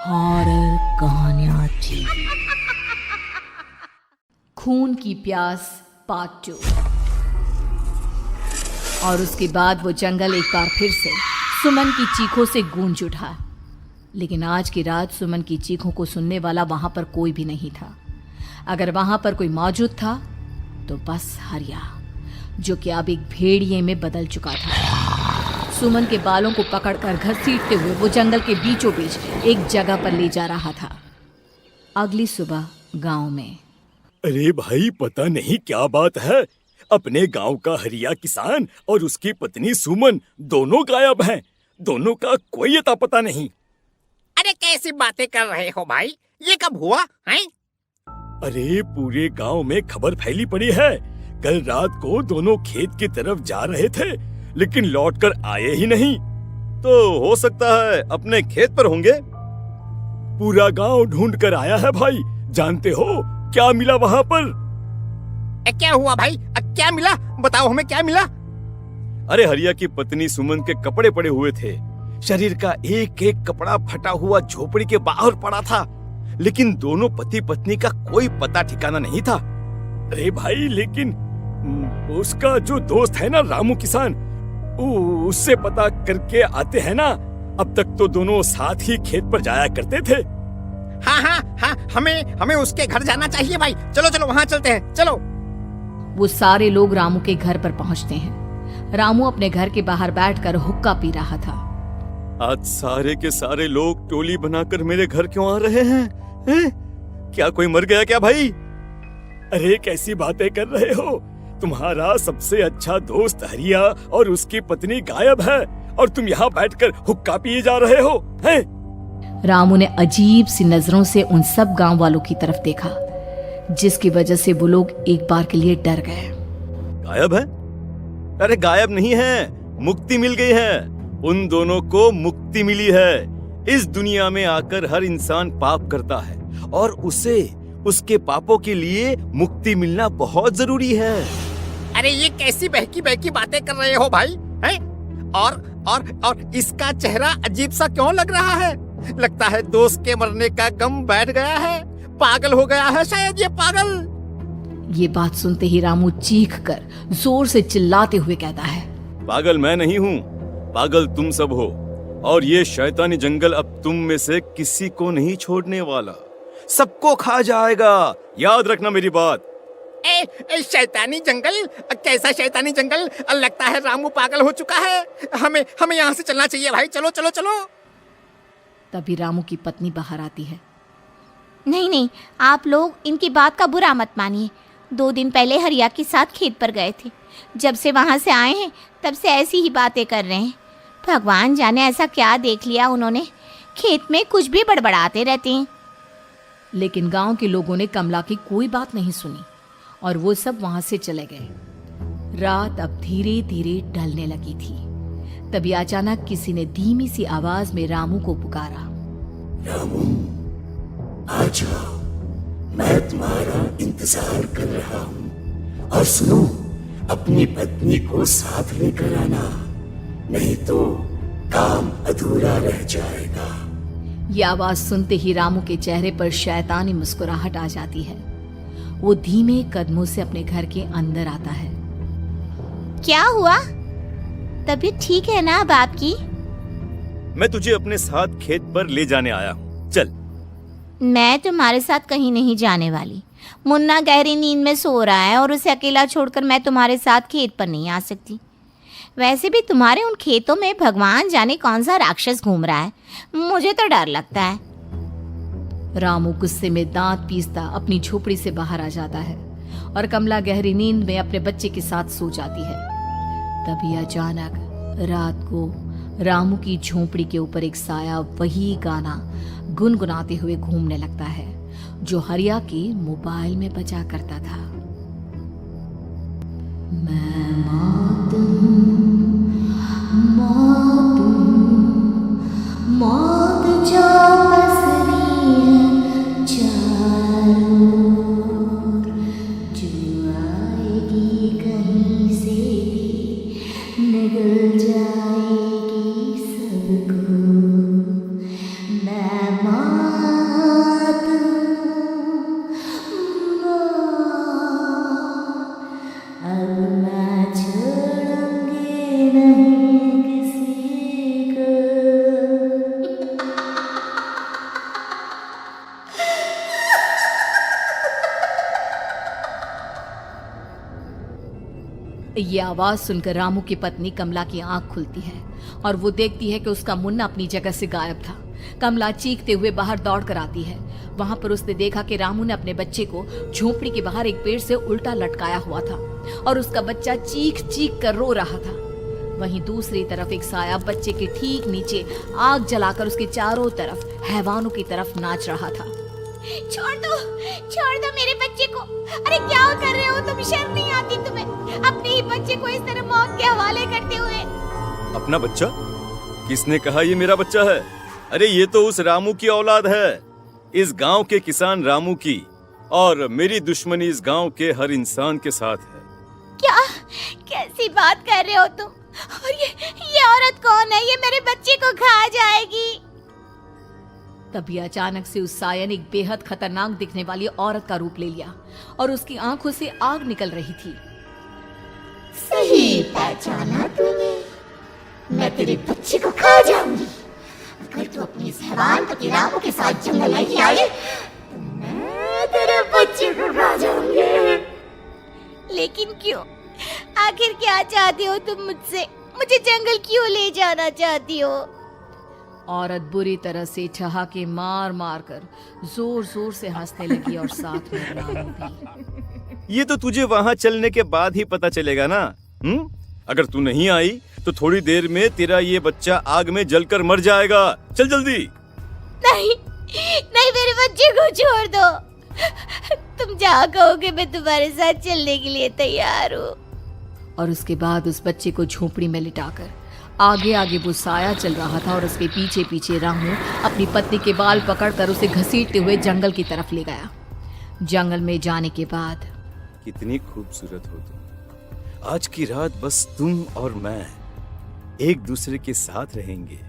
Horror कहानियां TV. खून की प्यास पार्ट 2। और उसके बाद वो जंगल एक बार फिर से सुमन की चीखों से गूंज उठा। लेकिन आज की रात सुमन की चीखों को सुनने वाला वहां पर कोई भी नहीं था। अगर वहां पर कोई मौजूद था तो बस हरिया, जो कि अब एक भेड़िए में बदल चुका था। सुमन के बालों को पकड़कर घसीटते हुए वो जंगल के बीचों बीच एक जगह पर ले जा रहा था। अगली सुबह गांव में। अरे भाई, पता नहीं क्या बात है, अपने गांव का हरिया किसान और उसकी पत्नी सुमन दोनों गायब हैं। दोनों का कोई अता पता नहीं। अरे कैसी बातें कर रहे हो भाई, ये कब हुआ है? अरे पूरे गांव में खबर फैली पड़ी है। कल रात को दोनों खेत की तरफ जा रहे थे, लेकिन लौटकर आए ही नहीं। तो हो सकता है अपने खेत पर होंगे। पूरा गांव ढूंढ कर आया है भाई। जानते हो क्या मिला वहां पर? क्या हुआ भाई? क्या मिला? बताओ हमें, क्या मिला? अरे हरिया की पत्नी सुमन के कपड़े पड़े हुए थे। शरीर का एक एक कपड़ा फटा हुआ झोपड़ी के बाहर पड़ा था, लेकिन दोनों पति पत्नी का कोई पता ठिकाना नहीं था। अरे भाई, लेकिन उसका जो दोस्त है ना रामू किसान, उससे पता करके आते हैं ना। अब तक तो दोनों साथ ही खेत पर जाया करते थे। हाँ, हमें उसके घर जाना चाहिए भाई। चलो वहाँ चलते हैं, चलो। वो सारे लोग रामू के घर पर पहुंचते हैं। रामू अपने घर के बाहर बैठकर हुक्का पी रहा था। आज सारे के सारे लोग टोली बनाकर मेरे घर क्यों आ रहे हैं? क्या कोई मर गया क्या भाई? अरे कैसी बातें कर रहे हो? तुम्हारा सबसे अच्छा दोस्त हरिया और उसकी पत्नी गायब है, और तुम यहाँ बैठकर हुक्का पिए जा रहे हो हैं? रामू ने अजीब सी नजरों से उन सब गांव वालों की तरफ देखा, जिसकी वजह से वो लोग एक बार के लिए डर गए। गायब है? अरे गायब नहीं है, मुक्ति मिल गई है। उन दोनों को मुक्ति मिली है। इस दुनिया में आकर हर इंसान पाप करता है, और उसे उसके पापों के लिए मुक्ति मिलना बहुत जरूरी है। अरे ये कैसी बहकी बातें कर रहे हो भाई, हैं? और इसका चेहरा अजीब सा क्यों लग रहा है? लगता है दोस्त के मरने का गम बैठ गया है। पागल हो गया है शायद ये पागल। ये बात सुनते ही रामू चीख कर जोर से चिल्लाते हुए कहता है, पागल मैं नहीं हूँ, पागल तुम सब हो। और ये शैतानी जंगल अब तुम में से किसी को नहीं छोड़ने वाला, सबको खा जाएगा। याद रखना मेरी बात। शैतानी जंगल? कैसा शैतानी जंगल? लगता है रामू पागल हो चुका है। हमें यहाँ से चलना चाहिए भाई। चलो। तभी रामू की पत्नी बाहर आती है। नहीं, आप लोग इनकी बात का बुरा मत मानिए। 2 दिन पहले हरिया के साथ खेत पर गए थे। जब से वहाँ से आए हैं तब से ऐसी ही बातें कर रहे हैं। भगवान जाने ऐसा क्या देख लिया उन्होंने, खेत में कुछ भी बड़बड़ाते रहते हैं। लेकिन गांव के लोगों ने कमला की कोई बात नहीं सुनी, और वो सब वहां से चले गए। रात अब धीरे धीरे ढलने लगी थी। तभी अचानक किसी ने धीमी सी आवाज में रामू को पुकारा। रामू, आ जाओ, मैं तुम्हारा इंतजार कर रहा हूँ। और सुनो, अपनी पत्नी को साथ लेकर आना, नहीं तो काम अधूरा रह जाएगा। ये आवाज सुनते ही रामू के चेहरे पर शैतानी मुस्कुराहट आ जाती है। वो धीमे कदमों से अपने घर के अंदर आता है। क्या हुआ? तबीयत ठीक है ना अब आपकी? मैं तुझे अपने साथ खेत पर ले जाने आया हूँ, चल। मैं तुम्हारे साथ कहीं नहीं जाने वाली। मुन्ना गहरी नींद में सो रहा है, और उसे अकेला छोड़कर मैं तुम्हारे साथ खेत पर नहीं आ सकती। वैसे भी तुम्हारे उन खेतों में भगवान जाने कौन सा राक्षस घूम रहा है, मुझे तो डर लगता है। रामू गुस्से में दांत पीसता अपनी झोपड़ी से बाहर आ जाता है, और कमला गहरी नींद में अपने बच्चे के साथ सो जाती है। तभी अचानक रात को रामू की झोपड़ी के ऊपर एक साया वही गाना गुनगुनाते हुए घूमने लगता है, जो हरिया के मोबाइल में बजा करता था। मैं मौत जो बसरी है चारों ओर, जो आएगी कहीं से भी निगल जाएगी सबको। मैं ये आवाज सुनकर रामू की पत्नी कमला की आंख खुलती है और वो देखती है कि उसका मुन्ना अपनी जगह से गायब था। कमला चीखते हुए बाहर दौड़ कर आती है। वहां पर उसने देखा कि रामू ने अपने बच्चे को झोपड़ी के बाहर एक पेड़ से उल्टा लटकाया हुआ था और उसका बच्चा चीख चीख कर रो रहा था। वहीं दूसरी तरफ एक साया बच्चे के ठीक नीचे आग जलाकर उसके चारों तरफ हैवानों की तरफ नाच रहा था। छोड़ दो मेरे बच्चे को। अरे क्या कर रहे हो तुम? शर्म नहीं आती तुम्हें अपने ही बच्चे को इस तरह मौत के हवाले करते हुए? अपना बच्चा? किसने कहा ये मेरा बच्चा है? अरे ये तो उस रामू की औलाद है, इस गांव के किसान रामू की, और मेरी दुश्मनी इस गांव के हर इंसान के साथ है। क्या कैसी बात कर रहे हो तुम? और ये औरत कौन है? ये मेरे बच्चे को खा जाएगी। तभी अचानक से उस साया ने एक बेहद खतरनाक दिखने वाली औरत का रूप ले लिया और उसकी आंखों से आग निकल रही थी। सही पहचाना तूने, मैं तेरे बच्चे को खा जाऊंगी। अगर तू अपनी इस हैवान पति रामू के साथ जंगल नहीं आए तो मैं तेरे बच्चे को खा जाऊंगी। लेकिन क्यों? आखिर क्या चाहती हो तुम मुझसे? मुझे जंगल क्यों ले जाना चाहती हो? औरत बुरी तरह से ठहाके मार मार कर जोर जोर से हंसने लगी और साथ में रामू भी। ये तो तुझे वहाँ चलने के बाद ही पता चलेगा ना। अगर तू नहीं आई तो थोड़ी देर में तेरा ये बच्चा आग में जलकर मर जाएगा। चल जल्दी। नहीं मेरे बच्चे को छोड़ दो। तुम जहाँ कहोगे मैं तुम्हारे साथ चलने के लिए तैयार हूँ। और उसके बाद उस बच्चे को झोपड़ी में लिटाकर आगे आगे वो साया चल रहा था और उसके पीछे पीछे रामू अपनी पत्नी के बाल पकड़कर उसे घसीटते हुए जंगल की तरफ ले गया। जंगल में जाने के बाद, कितनी खूबसूरत हो तुम। आज की रात बस तुम और मैं एक दूसरे के साथ रहेंगे।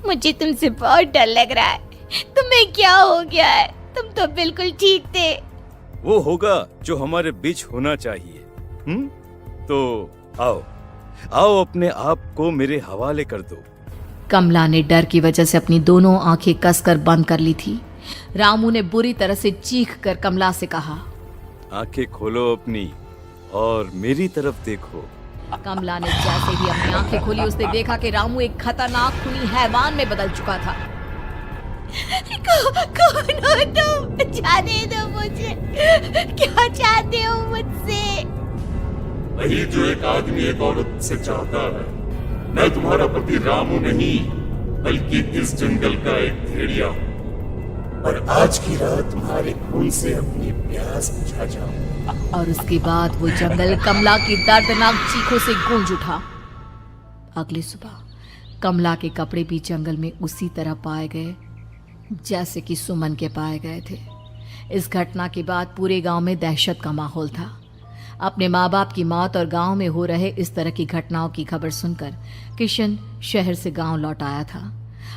मुझे तुमसे बहुत डर लग रहा है। तुम्हें क्या हो गया है? तुम तो बिल्कुल ठीक थे। वो होगा जो हमारे बीच होना चाहिए। तो आओ अपने आप को मेरे हवाले कर दो। कमला ने डर की वजह से अपनी दोनों आंखें कसकर बंद कर ली थी। रामू ने बुरी तरह से चीख कर कमला से कहा, आंखें खोलो अपनी और मेरी तरफ देखो। कमला ने जैसे ही अपनी आंखें खोली उसने देखा कि रामू एक खतरनाक खूनी हैवान में बदल चुका था। कौन हो तुम? जाने दो मुझे। क्या चाहते हो मुझसे? वही जो एक आदमी एक औरत से चाहता है। मैं तुम्हारा पति रामू नहीं बल्कि इस जंगल का एक भेड़िया हूँ और आज की रात तुम्हारे खून से अपनी प्यास बुझा जाऊं। और उसके बाद वो जंगल कमला की दर्दनाक चीखों से गूंज उठा। अगली सुबह कमला के कपड़े भी जंगल में उसी तरह पाए गए जैसे कि सुमन के पाए गए थे। इस घटना के बाद पूरे गांव में दहशत का माहौल था। अपने माँ बाप की मौत और गांव में हो रहे इस तरह की घटनाओं की खबर सुनकर किशन शहर से गांव लौट आया था।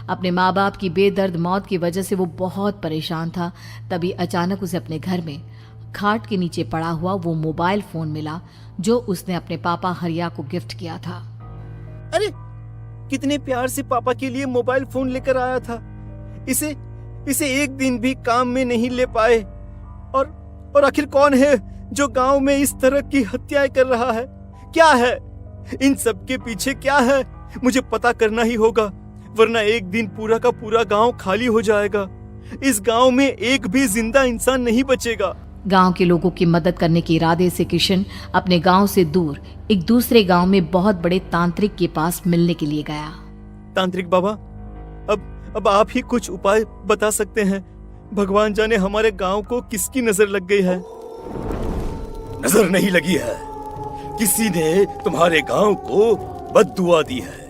अपने माँ बाप की बेदर्द मौत की वजह से वो बहुत परेशान था। तभी अचानक उसे अपने घर में खाट के नीचे पड़ा हुआ वो मोबाइल फोन मिला जो उसने अपने पापा हरिया को गिफ्ट किया था। अरे कितने प्यार से पापा के लिए मोबाइल फोन लेकर आया था। इसे एक दिन भी काम में नहीं ले पाए। और आखिर कौन है जो गांव में इस तरह की हत्याएं कर रहा है? क्या है इन सब के पीछे? क्या है? मुझे पता करना ही होगा, वरना एक दिन पूरा का पूरा गांव खाली हो जाएगा। इस गांव में एक भी जिंदा इंसान नहीं बचेगा। गांव के लोगों की मदद करने के इरादे से किशन अपने गांव से दूर एक दूसरे गांव में बहुत बड़े तांत्रिक के पास मिलने के लिए गया। तांत्रिक बाबा, अब आप ही कुछ उपाय बता सकते हैं। भगवान जाने हमारे गांव को किसकी नजर लग गई है। नजर नहीं लगी है, किसी ने तुम्हारे गांव को बद्दुआ दी है।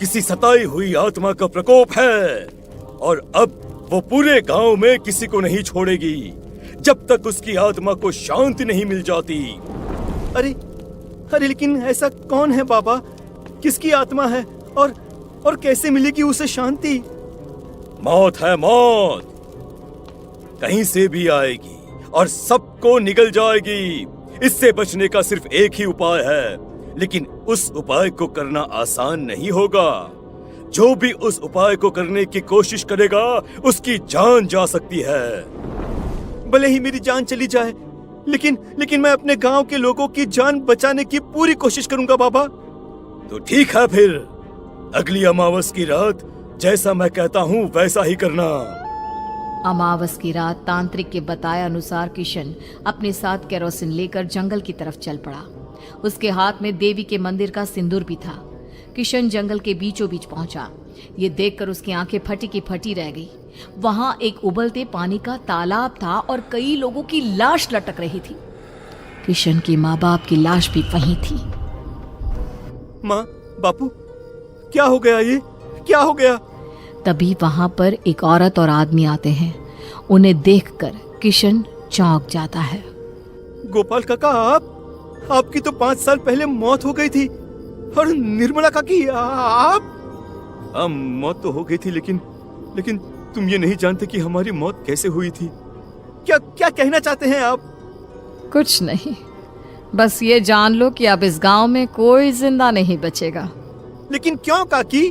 किसी सताई हुई आत्मा का प्रकोप है और अब वो पूरे गांव में किसी को नहीं छोड़ेगी जब तक उसकी आत्मा को शांति नहीं मिल जाती। अरे लेकिन ऐसा कौन है बाबा? किसकी आत्मा है और कैसे मिलेगी उसे शांति? मौत है मौत, कहीं से भी आएगी और सबको निगल जाएगी। इससे बचने का सिर्फ एक ही उपाय है, लेकिन उस उपाय को करना आसान नहीं होगा। जो भी उस उपाय को करने की कोशिश करेगा उसकी जान जा सकती है। भले ही मेरी जान चली जाए, लेकिन मैं अपने गांव के लोगों की जान बचाने की पूरी कोशिश करूंगा बाबा। तो ठीक है, फिर अगली अमावस की रात जैसा मैं कहता हूँ वैसा ही करना। अमावस की रात तांत्रिक के बताए अनुसार किशन अपने साथ केरोसिन लेकर जंगल की तरफ चल पड़ा। उसके हाथ में देवी के मंदिर का सिंदूर भी था। किशन जंगल के बीचों बीच पहुंचा। ये देखकर उसकी आंखें फटी की फटी रह गई। वहां एक उबलते पानी का तालाब था और कई लोगों की लाश लटक रही थी। किशन के माँ बाप की लाश भी वहीं थी। माँ, बापू, क्या हो गया? ये क्या हो गया? तभी वहां पर एक औरत और आदमी आते हैं। उन्हें देखकर किशन चौंक जाता है। गोपाल काका, आपकी तो 5 साल पहले मौत हो गई थी। और निर्मला काकी, आप? मौत तो हो गई थी, लेकिन तुम ये नहीं जानते कि हमारी मौत कैसे हुई थी। क्या कहना चाहते हैं आप? कुछ नहीं, बस ये जान लो कि अब इस गांव में कोई जिंदा नहीं बचेगा। लेकिन क्यों काकी?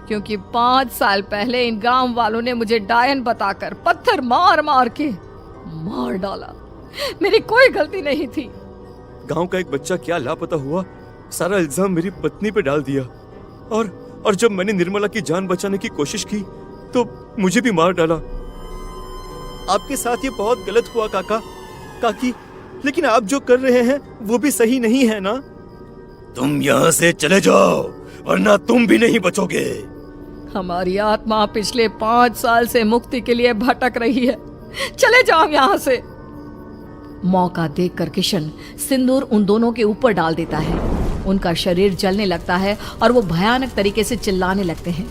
क्योंकि 5 साल पहले इन गांव वालों ने मुझे डायन बताकर पत्थर मार मार के मार डाला। मेरी कोई गलती नहीं थी। गांव का एक बच्चा क्या लापता हुआ, सारा इल्जाम मेरी पत्नी पे डाल दिया। और जब मैंने निर्मला की जान बचाने की कोशिश की तो मुझे भी मार डाला। आपके साथ ये बहुत गलत हुआ काकी, लेकिन आप जो कर रहे हैं वो भी सही नहीं है ना? तुम यहाँ से चले जाओ वरना तुम भी नहीं बचोगे। हमारी आत्मा पिछले 5 साल से मुक्ति के लिए भटक रही है। चले जाओ यहाँ से। मौका देखकर किशन सिंदूर उन दोनों के ऊपर डाल देता है। उनका शरीर जलने लगता है और वो भयानक तरीके से चिल्लाने लगते हैं।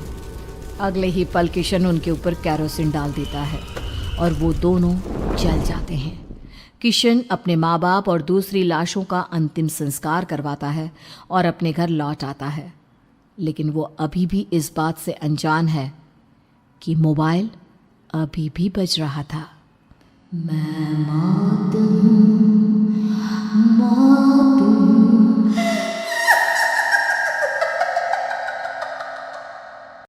अगले ही पल किशन उनके ऊपर केरोसिन डाल देता है और वो दोनों जल जाते हैं। किशन अपने माँ बाप और दूसरी लाशों का अंतिम संस्कार करवाता है और अपने घर लौट आता है। लेकिन वो अभी भी इस बात से अनजान है कि मोबाइल अभी भी बज रहा था। मैं मौत हूँ, मौत